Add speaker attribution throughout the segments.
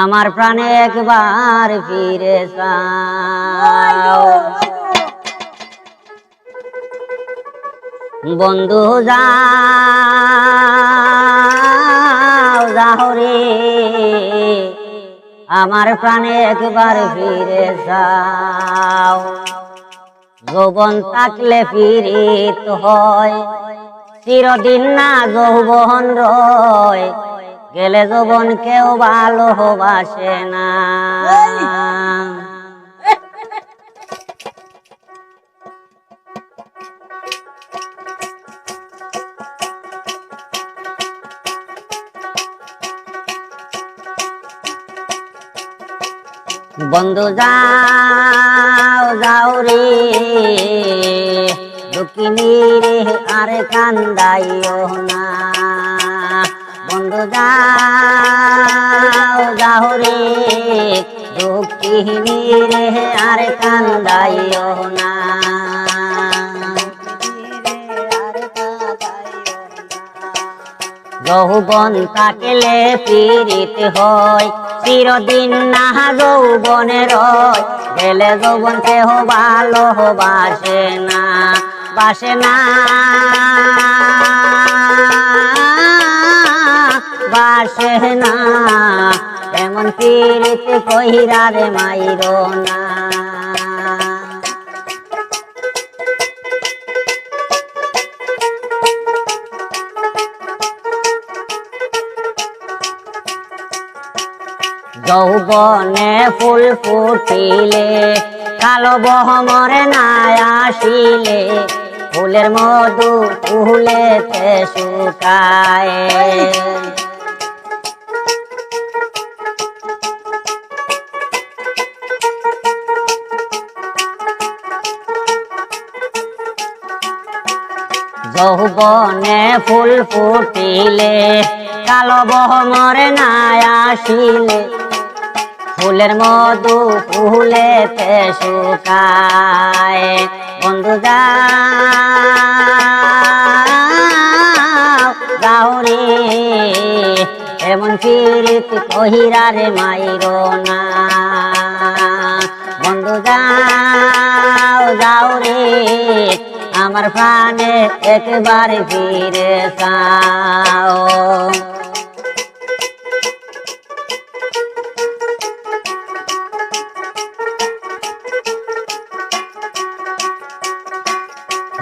Speaker 1: আমার প্রাণে একবার ফিরে যাও বন্ধু যাও যাও রে আমার প্রাণে একবার ফিরে যাও যৌবন থাকলে ফিরিত হয় চিরদিন না যৌবন রয় গেলে যৌবন কেউ ভালোবাসে না বন্ধু যাও যাও রে দুঃখিনী রে আর কান্দাইও না বন্ধু যাও যাও রে দুঃখিনী রে আর কান্দাইও না যৌবন থাকলে ফিরিতে হয় চিরদিন না যৌবনে রয় গেলে যৌবন কেহ ভালোবাসে না বাসে না বাসে না এমন ফিরিতে কহিরা রে মাইরো না যৌবনে ফুল ফুটিলে কালো বহমরে না আসিলে ফুলের মধু ফুলেতে শুকায় যৌবনে ফুল ফুটিলে কালো বহমরে না আসিলে ফুলের মধু ফুলেতে শুকায় বন্ধু যাও যাও রে এমন ফিরিত কহিরা রে মাইরো না বন্ধু যাও যাও রে আমার প্রাণে একবার ফিরে যাও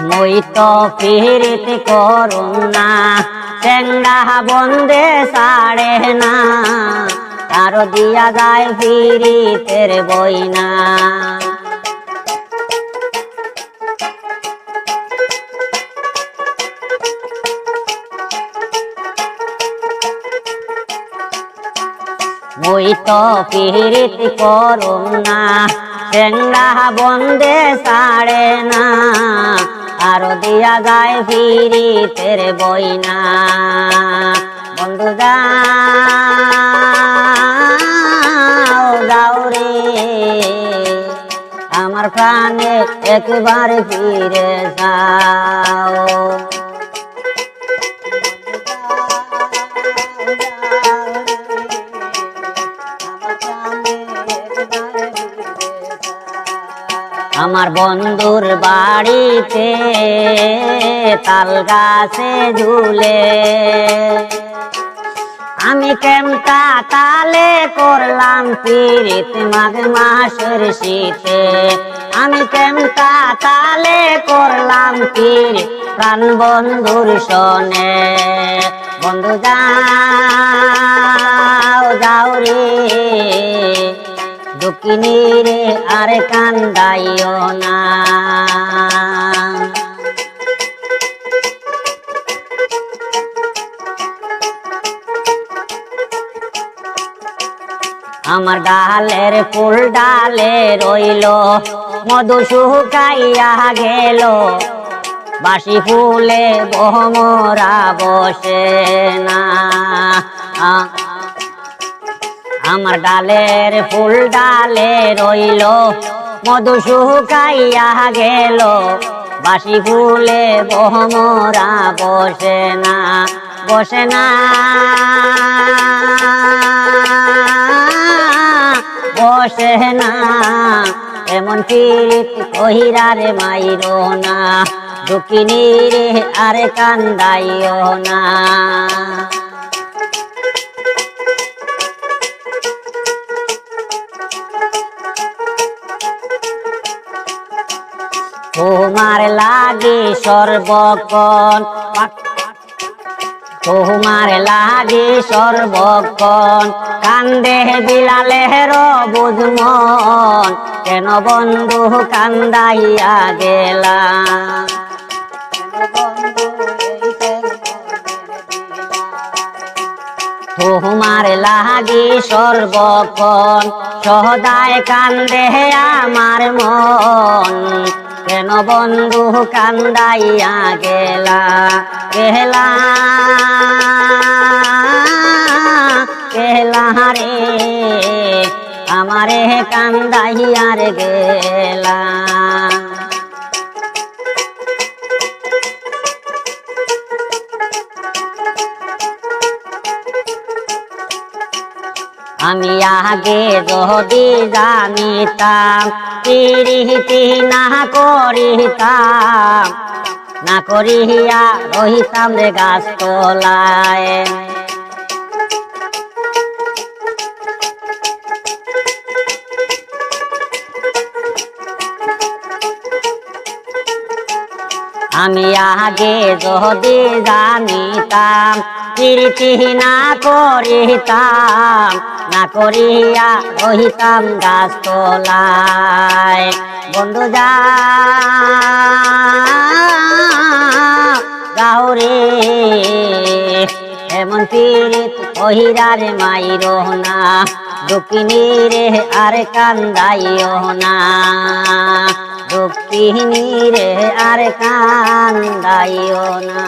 Speaker 1: মই তো ফিরিতে করুন না চেঙ্গা বন্দে সাড়ে না কারো দিয়া যায় ফিরিতের বই না মই তো ফিরিতে করুন না চেঙ্গা বন্দে সাড়ে না আরো দিয়া যায় ফিরিতের বই না বন্ধু যাও যাও রে আমার প্রাণে একবার ফিরে যাও আমার বন্ধুর বাড়িতে তাল গাছে ঝুলে আমি কেমতা তালে করলাম পীড়িত মাঘ মাসের শীতে আমি কেমতা তালে করলাম পীড়িত প্রাণ বন্ধুর সনে বন্ধু যাও যাও রে দুঃখিনী রে আর কান্দাইও না আমার ডালের ফুল ডালে রইল মধু শুকাইয়া গেল বাসি ফুলে বহমরা বসে না আমার ডালের ফুল ডালে রইল মধু শুকাইয়া গেল বাসি ফুলে বহমরা বসে না বসে না বসে না এমন পীড়িত কহিরা রে মাইরো না দুঃখিনী রে আর কান্দাইও না তোমার লাগে সর্বক্ষণ তোমার লাগে সর্বক্ষণ কান্দে বিলালের বুঝমন কেন বন্ধু কান্দাইয়া গেলা তোমার লাগে সর্বক্ষণ সদায় কান্দে আমার মন কেন বন্ধু কান্দাইয়া গেলা গেলা গেলা রে আমারে কান্দাইয়া রে গেলা আমি আগে যদি জানিতাম প্রীতি না করিতাম না করিয়া রহিতাম রে গাছ তলায় আমি আগে যদি জানিতাম প্রীতি না করিতাম না করিয়া রহিতাম গাছ তলায় বন্ধু যাও রে এমন পীড়িত কহিরা রে মাইরো না দুঃখিনী রে আর কান্দাইও না দুঃখিনী রে আর কান্দাইও না।